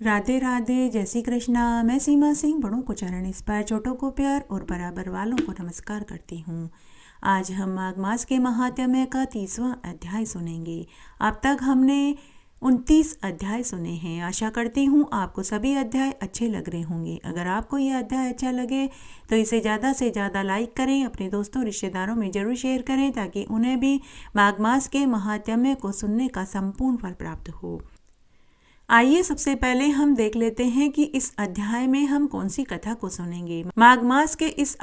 राधे राधे, जय श्री कृष्णा। मैं सीमा सिंह बड़ों को चरण इस पैर, छोटों को प्यार और बराबर वालों को नमस्कार करती हूँ। आज हम माघ मास के महात्म्य का 30वां अध्याय सुनेंगे। अब तक हमने 29 अध्याय सुने हैं। आशा करती हूँ आपको सभी अध्याय अच्छे लग रहे होंगे। अगर आपको यह अध्याय अच्छा लगे तो इसे ज़्यादा से ज़्यादा लाइक करें, अपने दोस्तों रिश्तेदारों में ज़रूर शेयर करें ताकि उन्हें भी माघ मास के महात्म्य को सुनने का संपूर्ण फल प्राप्त हो। आइए सबसे पहले हम देख लेते हैं कि इस अध्याय में हम कौन सी कथा को सुनेंगे। माघ मास के इस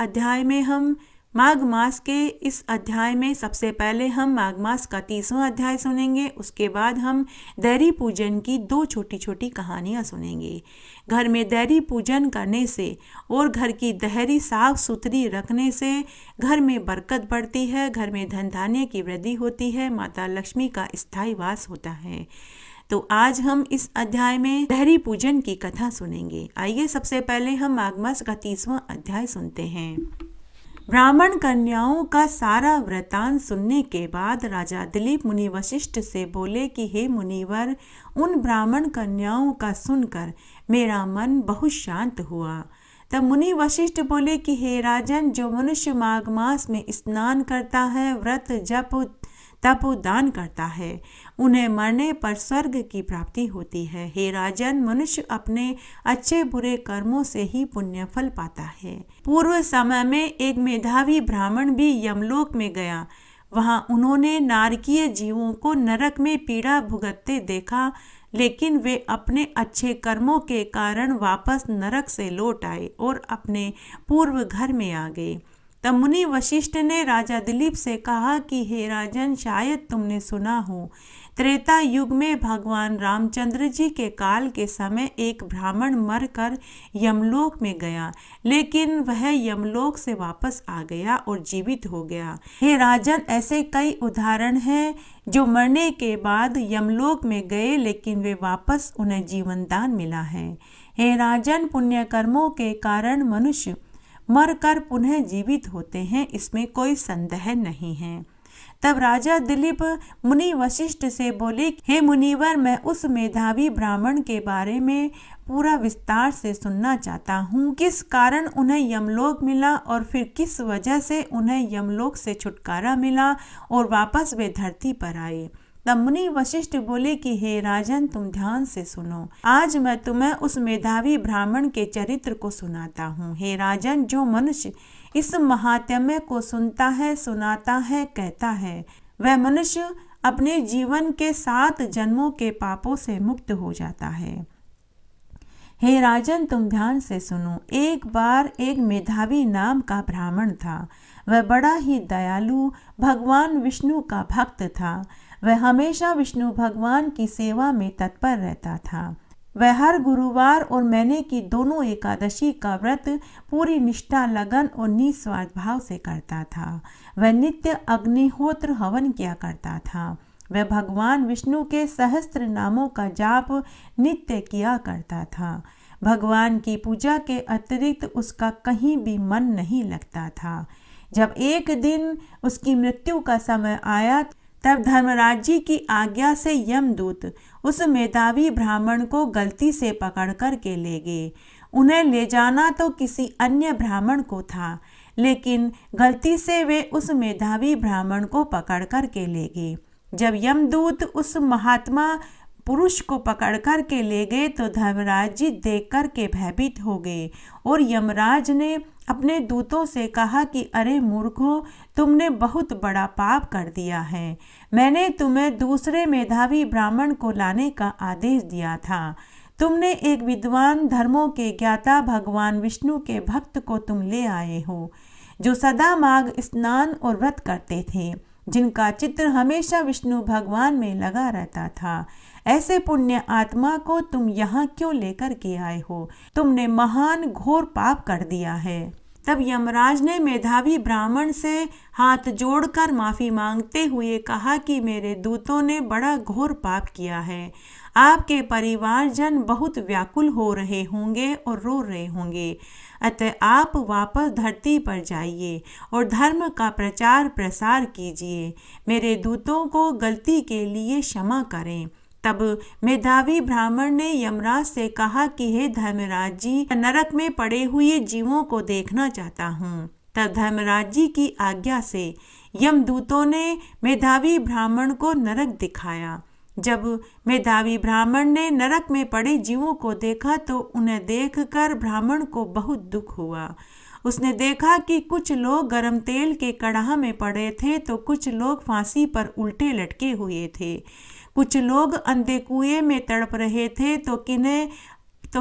अध्याय में सबसे पहले हम माघ मास का 30वां अध्याय सुनेंगे। उसके बाद हम दैरी पूजन की 2 छोटी छोटी कहानियां सुनेंगे। घर में दैरी पूजन करने से और घर की देहरी साफ सुथरी रखने से घर में बरकत बढ़ती है, घर में धन धान्य की वृद्धि होती है, माता लक्ष्मी का स्थायी वास होता है। तो आज हम इस अध्याय में देहरी पूजन की कथा सुनेंगे। आइए सबसे पहले हम माघ मास का 30वां अध्याय सुनते हैं। ब्राह्मण कन्याओं का सारा वृतांत सुनने के बाद राजा दिलीप मुनि वशिष्ठ से बोले कि हे मुनिवर, उन ब्राह्मण कन्याओं का सुनकर मेरा मन बहुत शांत हुआ। तब मुनि वशिष्ठ बोले कि हे राजन, जो मनुष्य माघ मास में स्नान करता है, व्रत जप तप दान करता है, उन्हें मरने पर स्वर्ग की प्राप्ति होती है। हे राजन, मनुष्य अपने अच्छे बुरे कर्मों से ही पुण्य फल पाता है। पूर्व समय में एक मेधावी ब्राह्मण भी यमलोक में गया। वहां उन्होंने नारकीय जीवों को नरक में पीड़ा भुगतते देखा, लेकिन वे अपने अच्छे कर्मों के कारण वापस नरक से लौट आए और अपने पूर्व घर में आ गए। तब मुनि वशिष्ठ ने राजा दिलीप से कहा कि हे राजन, शायद तुमने सुना हो, त्रेता युग में भगवान रामचंद्र जी के काल के समय एक ब्राह्मण मरकर यमलोक में गया, लेकिन वह यमलोक से वापस आ गया और जीवित हो गया। हे राजन, ऐसे कई उदाहरण हैं जो मरने के बाद यमलोक में गए, लेकिन वे वापस उन्हें जीवन दान मिला है। हे राजन, पुण्य कर्मों के कारण मनुष्य मरकर पुनः जीवित होते हैं, इसमें कोई संदेह नहीं है। तब राजा दिलीप मुनि वशिष्ठ से बोले, हे मुनिवर, मैं उस मेधावी ब्राह्मण के बारे में पूरा विस्तार से सुनना चाहता हूँ। किस कारण उन्हें यमलोक मिला और फिर किस वजह से उन्हें यमलोक से छुटकारा मिला और वापस वे धरती पर आए। तब मुनि वशिष्ठ बोले कि हे राजन, तुम ध्यान से सुनो। आज मैं तुम्हें उस मेधावी ब्राह्मण के चरित्र को सुनाता हूँ। हे राजन, जो मनुष्य इस महात्म्य को सुनता है, सुनाता है, कहता है, वह मनुष्य अपने जीवन के 7 जन्मों के पापों से मुक्त हो जाता है। हे राजन, तुम ध्यान से सुनो। एक बार एक मेधावी नाम का ब्राह्मण था। वह बड़ा ही दयालु भगवान विष्णु का भक्त था। वह हमेशा विष्णु भगवान की सेवा में तत्पर रहता था। वह हर गुरुवार और महीने की दोनों एकादशी का व्रत पूरी निष्ठा, लगन और निस्वार्थ भाव से करता था। वह नित्य अग्निहोत्र हवन किया करता था। वह भगवान विष्णु के सहस्त्र नामों का जाप नित्य किया करता था। भगवान की पूजा के अतिरिक्त उसका कहीं भी मन नहीं लगता था। जब एक दिन उसकी मृत्यु का समय आया, तब धर्मराज जी की आज्ञा से यमदूत उस मेधावी ब्राह्मण को गलती से पकड़ कर के ले गए। उन्हें ले जाना तो किसी अन्य ब्राह्मण को था, लेकिन गलती से वे उस मेधावी ब्राह्मण को पकड़ कर के ले गए। जब यमदूत उस महात्मा पुरुष को पकड़ कर के ले गए तो धर्मराज जी देख कर के भयभीत हो गए और यमराज ने अपने दूतों से कहा कि अरे मूर्खों, तुमने बहुत बड़ा पाप कर दिया है। मैंने तुम्हें दूसरे मेधावी ब्राह्मण को लाने का आदेश दिया था। तुमने एक विद्वान, धर्मों के ज्ञाता भगवान विष्णु के भक्त को तुम ले आए हो, जो सदा माघ स्नान और व्रत करते थे, जिनका चित्र हमेशा विष्णु भगवान में लगा रहता था। ऐसे पुण्य आत्मा को तुम यहाँ क्यों लेकर के आए हो? तुमने महान घोर पाप कर दिया है। तब यमराज ने मेधावी ब्राह्मण से हाथ जोड़कर माफी मांगते हुए कहा कि मेरे दूतों ने बड़ा घोर पाप किया है। आपके परिवारजन बहुत व्याकुल हो रहे होंगे और रो रहे होंगे, अतः आप वापस धरती पर जाइए और धर्म का प्रचार प्रसार कीजिए। मेरे दूतों को गलती के लिए क्षमा करें। तब मेधावी ब्राह्मण ने यमराज से कहा कि हे धर्मराज जी, नरक में पड़े हुए जीवों को देखना चाहता हूँ। तब धर्मराज जी की आज्ञा से यमदूतों ने मेधावी ब्राह्मण को नरक दिखाया। जब मेधावी ब्राह्मण ने नरक में पड़े जीवों को देखा तो उन्हें देखकर ब्राह्मण को बहुत दुख हुआ। उसने देखा कि कुछ लोग गरम तेल के कड़ाह में पड़े थे तो कुछ लोग फांसी पर उल्टे लटके हुए थे, कुछ लोग अंधे कुएं में तड़प रहे थे तो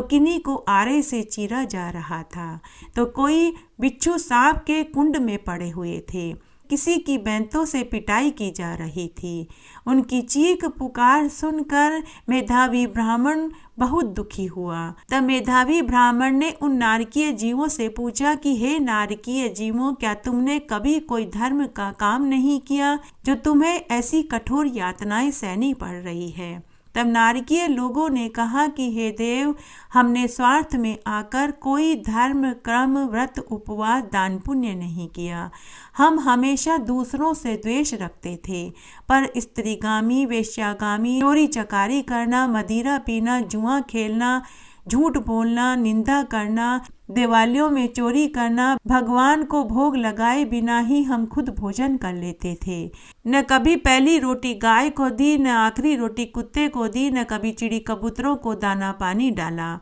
किन्हीं को आरे से चीरा जा रहा था, तो कोई बिच्छू सांप के कुंड में पड़े हुए थे, किसी की बैंतों से पिटाई की जा रही थी। उनकी चीख पुकार सुनकर मेधावी ब्राह्मण बहुत दुखी हुआ। तब मेधावी ब्राह्मण ने उन नारकीय जीवों से पूछा कि हे नारकीय जीवों, क्या तुमने कभी कोई धर्म का काम नहीं किया जो तुम्हें ऐसी कठोर यातनाएं सहनी पड़ रही है? तब नारकीय लोगों ने कहा कि हे देव, हमने स्वार्थ में आकर कोई धर्म कर्म व्रत उपवास दान पुण्य नहीं किया। हम हमेशा दूसरों से द्वेष रखते थे, पर स्त्रीगामी, वेश्यागामी, चोरी चकारी करना, मदिरा पीना, जुआ खेलना, झूठ बोलना, निंदा करना, दिवालियों में चोरी करना, भगवान को भोग लगाए बिना ही हम खुद भोजन कर लेते थे। न कभी पहली रोटी गाय को दी, न आखिरी रोटी कुत्ते को दी, न कभी चिड़ी कबूतरों को दाना पानी डाला,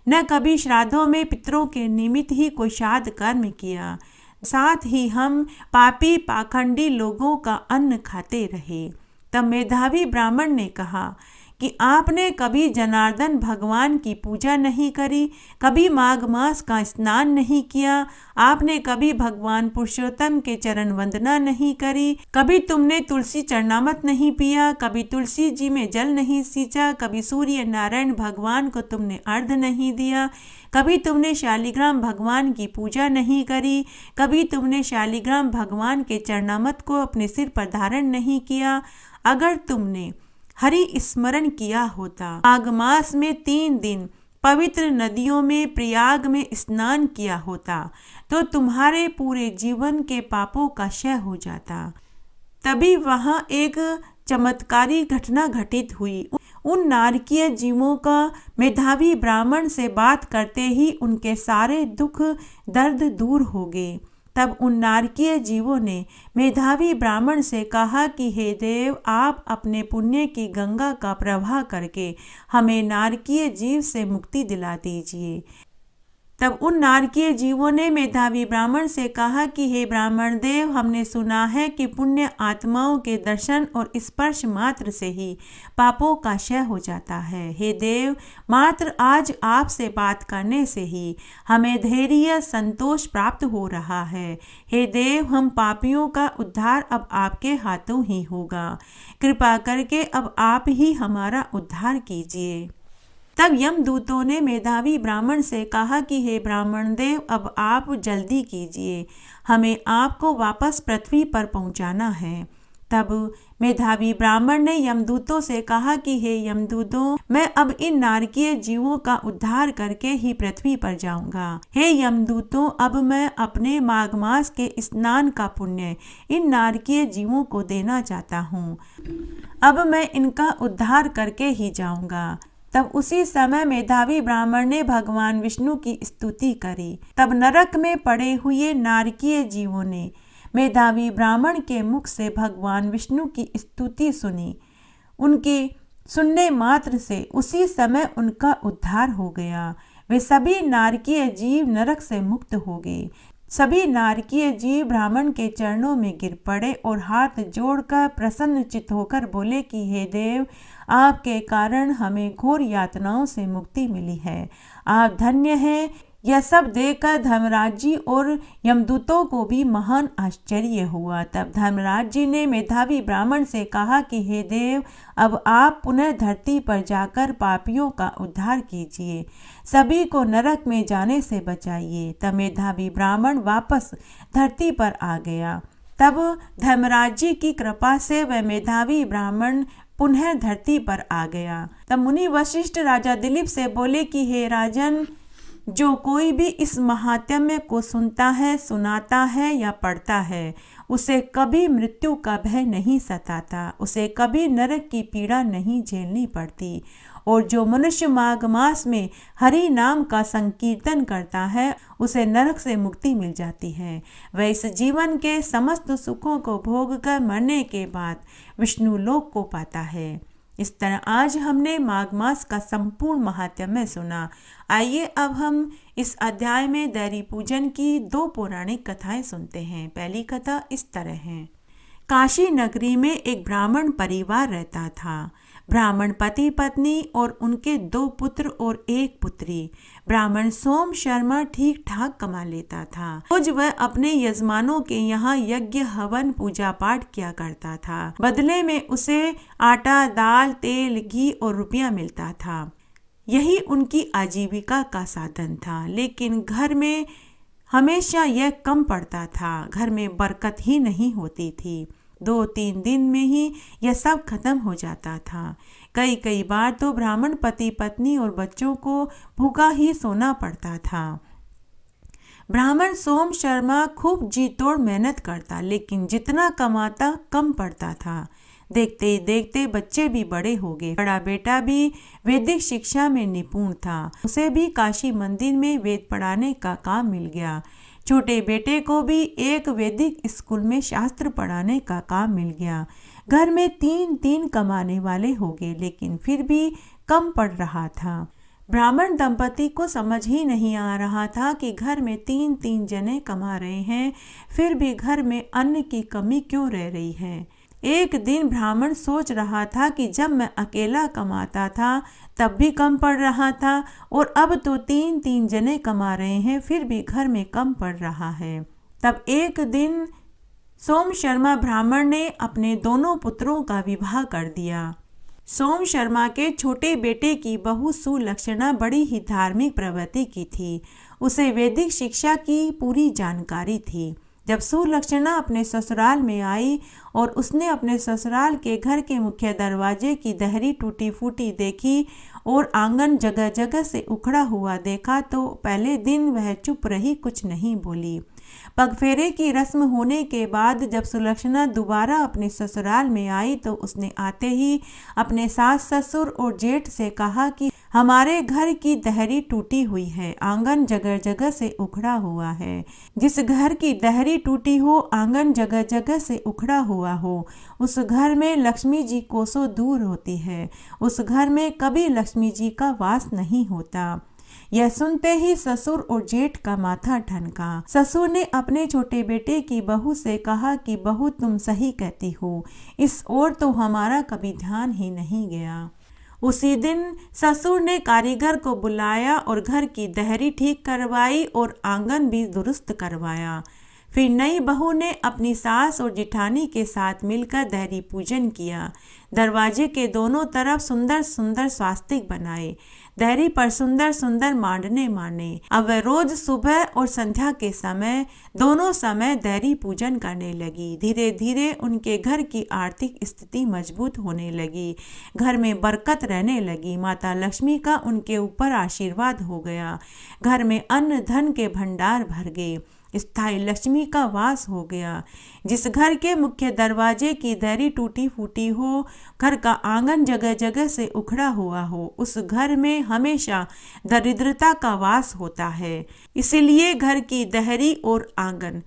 न कभी श्राद्धों में पितरों के निमित्त ही कोई श्राद्ध कर्म किया। साथ ही हम पापी पाखंडी लोगों का अन्न खाते रहे। तब मेधावी ब्राह्मण ने कहा कि आपने कभी जनार्दन भगवान की पूजा नहीं करी, कभी माघ मास का स्नान नहीं किया, आपने कभी भगवान पुरुषोत्तम के चरण वंदना नहीं करी, कभी तुमने तुलसी चरणामृत नहीं पिया, कभी तुलसी जी में जल नहीं सींचा, कभी सूर्य नारायण भगवान को तुमने अर्घ्य नहीं दिया, कभी तुमने शालिग्राम भगवान की पूजा नहीं करी, कभी तुमने शालिग्राम भगवान के चरणामृत को अपने सिर पर धारण नहीं किया। अगर तुमने हरि स्मरण किया होता, माघ मास में 3 दिन पवित्र नदियों में प्रयाग में स्नान किया होता, तो तुम्हारे पूरे जीवन के पापों का क्षय हो जाता। तभी वहां एक चमत्कारी घटना घटित हुई। उन नारकीय जीवों का मेधावी ब्राह्मण से बात करते ही उनके सारे दुख दर्द दूर हो गए। तब उन नारकीय जीवों ने मेधावी ब्राह्मण से कहा कि हे देव, आप अपने पुण्य की गंगा का प्रवाह करके हमें नारकीय जीव से मुक्ति दिला दीजिए। तब उन नारकीय जीवों ने मेधावी ब्राह्मण से कहा कि हे ब्राह्मण देव, हमने सुना है कि पुण्य आत्माओं के दर्शन और स्पर्श मात्र से ही पापों का क्षय हो जाता है। हे देव, मात्र आज आपसे बात करने से ही हमें धैर्य संतोष प्राप्त हो रहा है। हे देव, हम पापियों का उद्धार अब आपके हाथों ही होगा। कृपा करके अब आप ही हमारा उद्धार कीजिए। तब यमदूतों ने मेधावी ब्राह्मण से कहा कि हे ब्राह्मण देव, अब आप जल्दी कीजिए, हमें आपको वापस पृथ्वी पर पहुंचाना है। तब मेधावी ब्राह्मण ने यमदूतों से कहा कि हे यमदूतों, मैं अब इन नारकीय जीवों का उद्धार करके ही पृथ्वी पर जाऊंगा। हे यमदूतों, अब मैं अपने माघ मास के स्नान का पुण्य इन नारकीय जीवों को देना चाहता हूँ। अब मैं इनका उद्धार करके ही जाऊंगा। तब उसी समय मेधावी ब्राह्मण ने भगवान विष्णु की स्तुति करी। तब नरक में पड़े हुए नारकीय जीवों ने मेधावी ब्राह्मण के मुख से भगवान विष्णु की स्तुति सुनी। उनके सुनने मात्र से उसी समय उनका उद्धार हो गया। वे सभी नारकीय जीव नरक से मुक्त हो गए। सभी नारकीय जीव ब्राह्मण के चरणों में गिर पड़े और हाथ जोड़कर प्रसन्नचित्त होकर बोले कि हे देव, आपके कारण हमें घोर यातनाओं से मुक्ति मिली है। आप धन्य हैं। यह सब देखकर धर्मराज जी और यमदूतों को भी महान आश्चर्य हुआ। तब धर्मराज जी ने मेधावी ब्राह्मण से कहा कि हे देव, अब आप पुनः धरती पर जाकर पापियों का उद्धार कीजिए, सभी को नरक में जाने से बचाइए। तब मेधावी ब्राह्मण वापस धरती पर आ गया। तब धर्मराज जी की कृपा से वह मेधावी ब्राह्मण पुनः धरती पर आ गया। तब मुनि वशिष्ठ राजा दिलीप से बोले कि हे राजन, जो कोई भी इस महात्म्य को सुनता है, सुनाता है या पढ़ता है, उसे कभी मृत्यु का भय नहीं सताता, उसे कभी नरक की पीड़ा नहीं झेलनी पड़ती। और जो मनुष्य माघ मास में हरि नाम का संकीर्तन करता है, उसे नरक से मुक्ति मिल जाती है। वह इस जीवन के समस्त सुखों को भोग कर मरने के बाद विष्णु लोक को पाता है। इस तरह आज हमने माघ मास का संपूर्ण महात्म्य सुना। आइए अब हम इस अध्याय में दैरी पूजन की 2 पौराणिक कथाएं सुनते हैं। पहली कथा इस तरह है। काशी नगरी में एक ब्राह्मण परिवार रहता था। ब्राह्मण पति पत्नी और उनके 2 पुत्र और 1 पुत्री। ब्राह्मण सोम शर्मा ठीक ठाक कमा लेता था। रोज वह अपने यजमानों के यहाँ यज्ञ हवन पूजा पाठ किया करता था। बदले में उसे आटा, दाल, तेल, घी और रुपया मिलता था। यही उनकी आजीविका का साधन था। लेकिन घर में हमेशा यह कम पड़ता था। घर में बरकत ही नहीं होती थी। 2-3 दिन में ही यह सब खत्म हो जाता था। कई बार तो ब्राह्मण पति पत्नी और बच्चों को भूखा ही सोना पड़ता था। ब्राह्मण सोम शर्मा खूब जी तोड़ मेहनत करता, लेकिन जितना कमाता कम पड़ता था। देखते ही देखते बच्चे भी बड़े हो गए। बड़ा बेटा भी वैदिक शिक्षा में निपुण था। उसे भी काशी मंदिर में वेद पढ़ाने का काम मिल गया। छोटे बेटे को भी एक वैदिक स्कूल में शास्त्र पढ़ाने का काम मिल गया। घर में 3 कमाने वाले हो गए, लेकिन फिर भी कम पड़ रहा था। ब्राह्मण दंपति को समझ ही नहीं आ रहा था कि घर में 3 जने कमा रहे हैं, फिर भी घर में अन्न की कमी क्यों रह रही है। एक दिन ब्राह्मण सोच रहा था कि जब मैं अकेला कमाता था तब भी कम पड़ रहा था, और अब तो 3 जने कमा रहे हैं, फिर भी घर में कम पड़ रहा है। तब एक दिन सोम शर्मा ब्राह्मण ने अपने दोनों पुत्रों का विवाह कर दिया। सोम शर्मा के छोटे बेटे की बहू सुलक्षणा बड़ी ही धार्मिक प्रवृत्ति की थी। उसे वैदिक शिक्षा की पूरी जानकारी थी। जब सुलक्षणा अपने ससुराल में आई और उसने अपने ससुराल के घर के मुख्य दरवाजे की दहरी टूटी फूटी देखी और आंगन जगह जगह से उखड़ा हुआ देखा, तो पहले दिन वह चुप रही, कुछ नहीं बोली। पगफेरे की रस्म होने के बाद जब सुलक्षणा दोबारा अपने ससुराल में आई, तो उसने आते ही अपने सास ससुर और जेठ से कहा कि हमारे घर की दहरी टूटी हुई है, आंगन जगह जगह से उखड़ा हुआ है। जिस घर की दहरी टूटी हो, आंगन जगह जगह से उखड़ा हुआ हो, उस घर में लक्ष्मी जी कोसों दूर होती है। उस घर में कभी लक्ष्मी जी का वास नहीं होता। यह सुनते ही ससुर और जेठ का माथा ठनका। ससुर ने अपने छोटे बेटे की बहू से कहा कि बहू, तुम सही कहती हो, इस ओर तो हमारा कभी ध्यान ही नहीं गया। उसी दिन ससुर ने कारीगर को बुलाया और घर की दहरी ठीक करवाई और आंगन भी दुरुस्त करवाया। फिर नई बहू ने अपनी सास और जिठानी के साथ मिलकर दहरी पूजन किया। दरवाजे के दोनों तरफ सुंदर सुंदर स्वास्तिक बनाए। दहरी पर सुंदर सुंदर मांडने माने। अब वह रोज सुबह और संध्या के समय दोनों समय दहरी पूजन करने लगी। धीरे धीरे उनके घर की आर्थिक स्थिति मजबूत होने लगी। घर में बरकत रहने लगी। माता लक्ष्मी का उनके ऊपर आशीर्वाद हो गया। घर में अन्न धन के भंडार भर गए। स्थायी लक्ष्मी का वास हो गया। जिस घर के मुख्य दरवाजे की दहरी टूटी फूटी हो, घर का आंगन जगह जगह से उखड़ा हुआ हो, उस घर में हमेशा दरिद्रता का वास होता है। इसलिए घर की दहरी और आंगन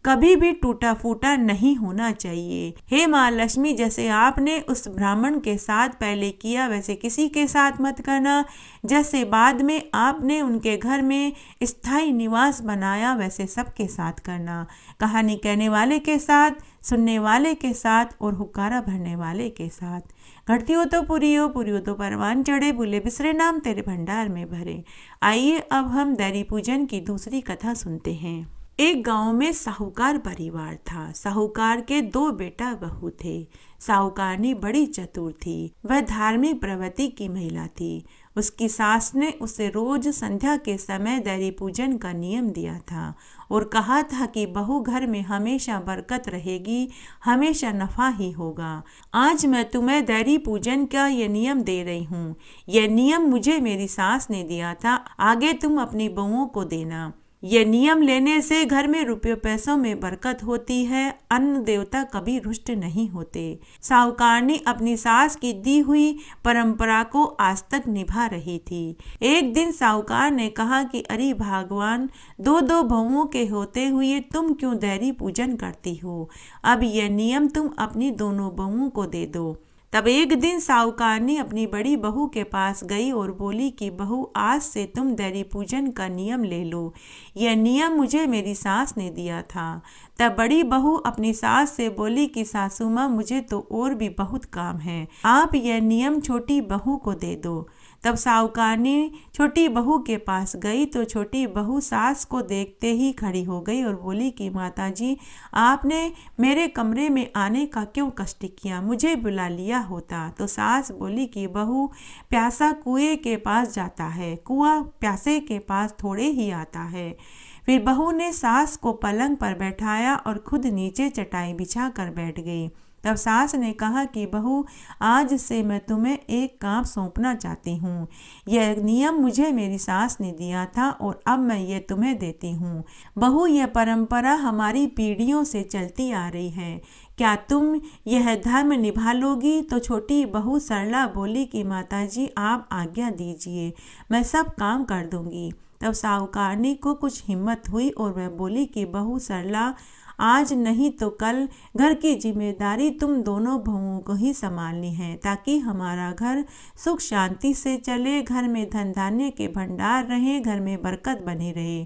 कभी भी टूटा फूटा नहीं होना चाहिए। हे माँ लक्ष्मी, जैसे आपने उस ब्राह्मण के साथ पहले किया, वैसे किसी के साथ मत करना। जैसे बाद में आपने उनके घर में स्थायी निवास बनाया, वैसे सबके साथ करना। कहानी कहने वाले के साथ, सुनने वाले के साथ और हुक्कारा भरने वाले के साथ। घटती हो तो पूरी हो तो परवान चढ़े, भूले बिसरे नाम तेरे भंडार में भरे। आइए अब हम दैरी पूजन की दूसरी कथा सुनते हैं। एक गांव में साहूकार परिवार था। साहूकार के दो बेटा बहू थे। साहूकारनी बड़ी चतुर थी। वह धार्मिक प्रवृत्ति की महिला थी। उसकी सास ने उसे रोज संध्या के समय दैरी पूजन का नियम दिया था और कहा था कि बहू घर में हमेशा बरकत रहेगी, हमेशा नफा ही होगा। आज मैं तुम्हें दैरी पूजन का ये नियम दे रही हूँ। यह नियम मुझे मेरी सास ने दिया था, आगे तुम अपनी बहुओं को देना। यह नियम लेने से घर में रुपयों पैसों में बरकत होती है, अन्न देवता कभी रुष्ट नहीं होते। साहूकारनी अपनी सास की दी हुई परंपरा को आज तक निभा रही थी। एक दिन साहूकार ने कहा कि अरे भगवान, दो दो बहुओं के होते हुए तुम क्यों दैरी पूजन करती हो? अब यह नियम तुम अपनी दोनों बहुओं को दे दो। तब एक दिन साहूकारनी अपनी बड़ी बहू के पास गई और बोली कि बहू, आज से तुम दैरी पूजन का नियम ले लो। यह नियम मुझे मेरी सास ने दिया था। तब बड़ी बहू अपनी सास से बोली कि सासू माँ, मुझे तो और भी बहुत काम है, आप यह नियम छोटी बहू को दे दो। तब साहूकारनी छोटी बहू के पास गई तो छोटी बहू सास को देखते ही खड़ी हो गई और बोली कि माताजी, आपने मेरे कमरे में आने का क्यों कष्ट किया? मुझे बुला लिया होता। तो सास बोली कि बहू, प्यासा कुएं के पास जाता है, कुआं प्यासे के पास थोड़े ही आता है। फिर बहू ने सास को पलंग पर बैठाया और खुद नीचे चटाई बिछा कर बैठ गई। तब सास ने कहा कि बहू, आज से मैं तुम्हें एक काम सौंपना चाहती हूँ। यह नियम मुझे मेरी सास ने दिया था और अब मैं ये तुम्हें देती हूँ। बहू, यह परंपरा हमारी पीढ़ियों से चलती आ रही है, क्या तुम यह धर्म निभा लोगी? तो छोटी बहू सरला बोली कि माताजी, आप आज्ञा दीजिए, मैं सब काम कर दूंगी। तब साहूकारनी को कुछ हिम्मत हुई और वह बोली कि बहू सरला, आज नहीं तो कल घर की जिम्मेदारी तुम दोनों बहुओं को ही संभालनी है, ताकि हमारा घर सुख शांति से चले, घर में धन धान्य के भंडार रहे, घर में बरकत बनी रहे।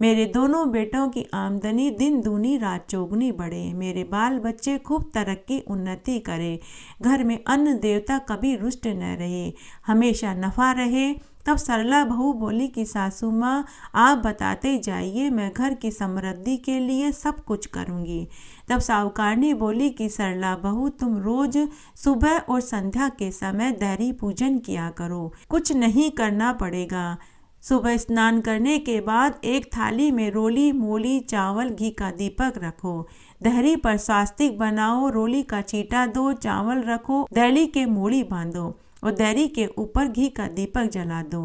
मेरे दोनों बेटों की आमदनी दिन दूनी रात चौगुनी बढ़े, मेरे बाल बच्चे खूब तरक्की उन्नति करे, घर में अन्न देवता कभी रुष्ट न रहे, हमेशा नफा रहे। तब सरला बहू बोली कि सासू माँ, आप बताते जाइए, मैं घर की समृद्धि के लिए सब कुछ करूँगी। तब साहूकारनी बोली कि सरला बहू, तुम रोज सुबह और संध्या के समय दैरी पूजन किया करो, कुछ नहीं करना पड़ेगा। सुबह स्नान करने के बाद एक थाली में रोली मोली चावल घी का दीपक रखो, दहरी पर स्वास्तिक बनाओ, रोली का चीटा दो, चावल रखो, दहली के मूड़ी बांधो और दहरी के ऊपर घी का दीपक जला दो।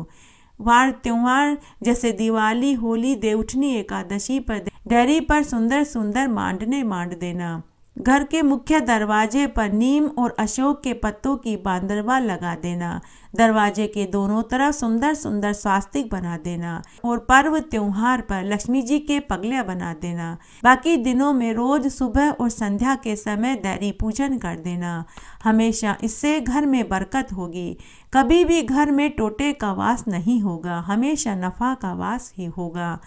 वार त्योहार जैसे दिवाली, होली, देवउठनी एकादशी पर दहरी पर सुंदर सुंदर मांडने मांड देना। घर के मुख्य दरवाजे पर नीम और अशोक के पत्तों की बांदरवा लगा देना। दरवाजे के दोनों तरफ सुंदर सुंदर स्वास्तिक बना देना और पर्व त्योहार पर लक्ष्मी जी के पगलियां बना देना। बाकी दिनों में रोज सुबह और संध्या के समय दैरी पूजन कर देना। हमेशा इससे घर में बरकत होगी, कभी भी घर में टोटे का वास नहीं होगा, हमेशा नफा का वास ही होगा।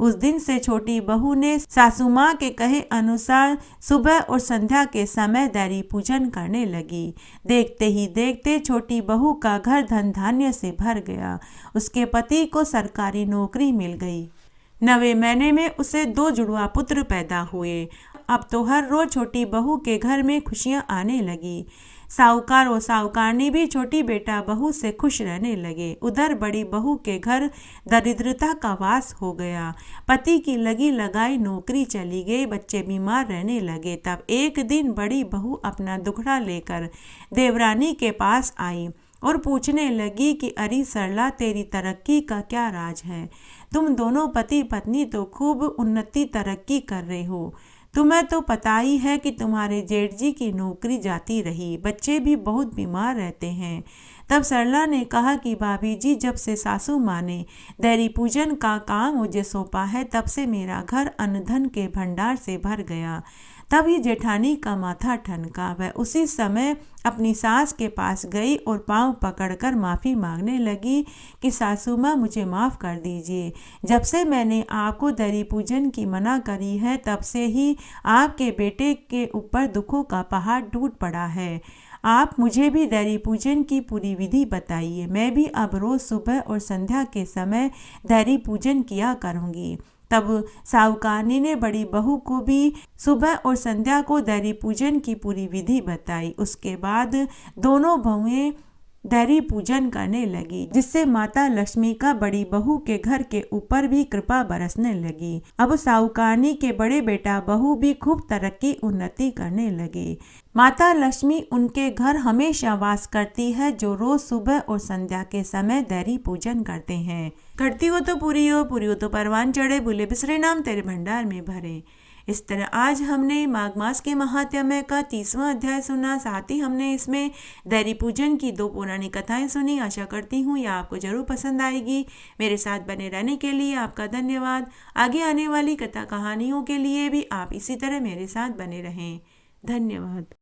उस दिन से छोटी बहू ने सासू माँ के कहे अनुसार सुबह और संध्या के समय दैरी पूजन करने लगी। देखते ही देखते छोटी बहू का घर धन धान्य से भर गया। उसके पति को सरकारी नौकरी मिल गई। 9वें महीने में उसे 2 जुड़वा पुत्र पैदा हुए। अब तो हर रोज छोटी बहू के घर में खुशियां आने लगी। साहूकार और साहूकारनी भी छोटी बेटा बहू से खुश रहने लगे। उधर बड़ी बहू के घर दरिद्रता का वास हो गया। पति की लगी लगाई नौकरी चली गई, बच्चे बीमार रहने लगे। तब एक दिन बड़ी बहू अपना दुखड़ा लेकर देवरानी के पास आई और पूछने लगी कि अरे सरला, तेरी तरक्की का क्या राज है? तुम दोनों पति पत्नी तो खूब उन्नति तरक्की कर रहे हो। तुम्हें तो पता ही है कि तुम्हारे जेठ जी की नौकरी जाती रही, बच्चे भी बहुत बीमार रहते हैं। तब सरला ने कहा कि भाभी जी, जब से सासू माँ ने दैरी पूजन का काम मुझे सौंपा है, तब से मेरा घर अन्न धन के भंडार से भर गया। तभी जेठानी का माथा ठनका। वह उसी समय अपनी सास के पास गई और पांव पकड़कर माफ़ी मांगने लगी कि सासू माँ, मुझे माफ़ कर दीजिए। जब से मैंने आपको दैरी पूजन की मना करी है, तब से ही आपके बेटे के ऊपर दुखों का पहाड़ टूट पड़ा है। आप मुझे भी दैरी पूजन की पूरी विधि बताइए। मैं भी अब रोज़ सुबह और संध्या के समय दैरी पूजन किया करूँगी। तब साहुकारनी ने बड़ी बहू को भी सुबह और संध्या को दैरी पूजन की पूरी विधि बताई। उसके बाद दोनों बहुएं दैरी पूजन करने लगी, जिससे माता लक्ष्मी का बड़ी बहू के घर के ऊपर भी कृपा बरसने लगी। अब साहुकारनी के बड़े बेटा बहू भी खूब तरक्की उन्नति करने लगे। माता लक्ष्मी उनके घर हमेशा वास करती है, जो रोज सुबह और संध्या के समय दैरी पूजन करते हैं। करती हो तो पूरी हो तो परवान चढ़े, भूले बिसरे नाम तेरे भंडार में भरे। इस तरह आज हमने माघ मास के महात्म्य का 30वां अध्याय सुना। साथ ही हमने इसमें दैरी पूजन की 2 पौराणिक कथाएं सुनी। आशा करती हूँ यह आपको जरूर पसंद आएगी। मेरे साथ बने रहने के लिए आपका धन्यवाद। आगे आने वाली कथा कहानियों के लिए भी आप इसी तरह मेरे साथ बने रहें। धन्यवाद।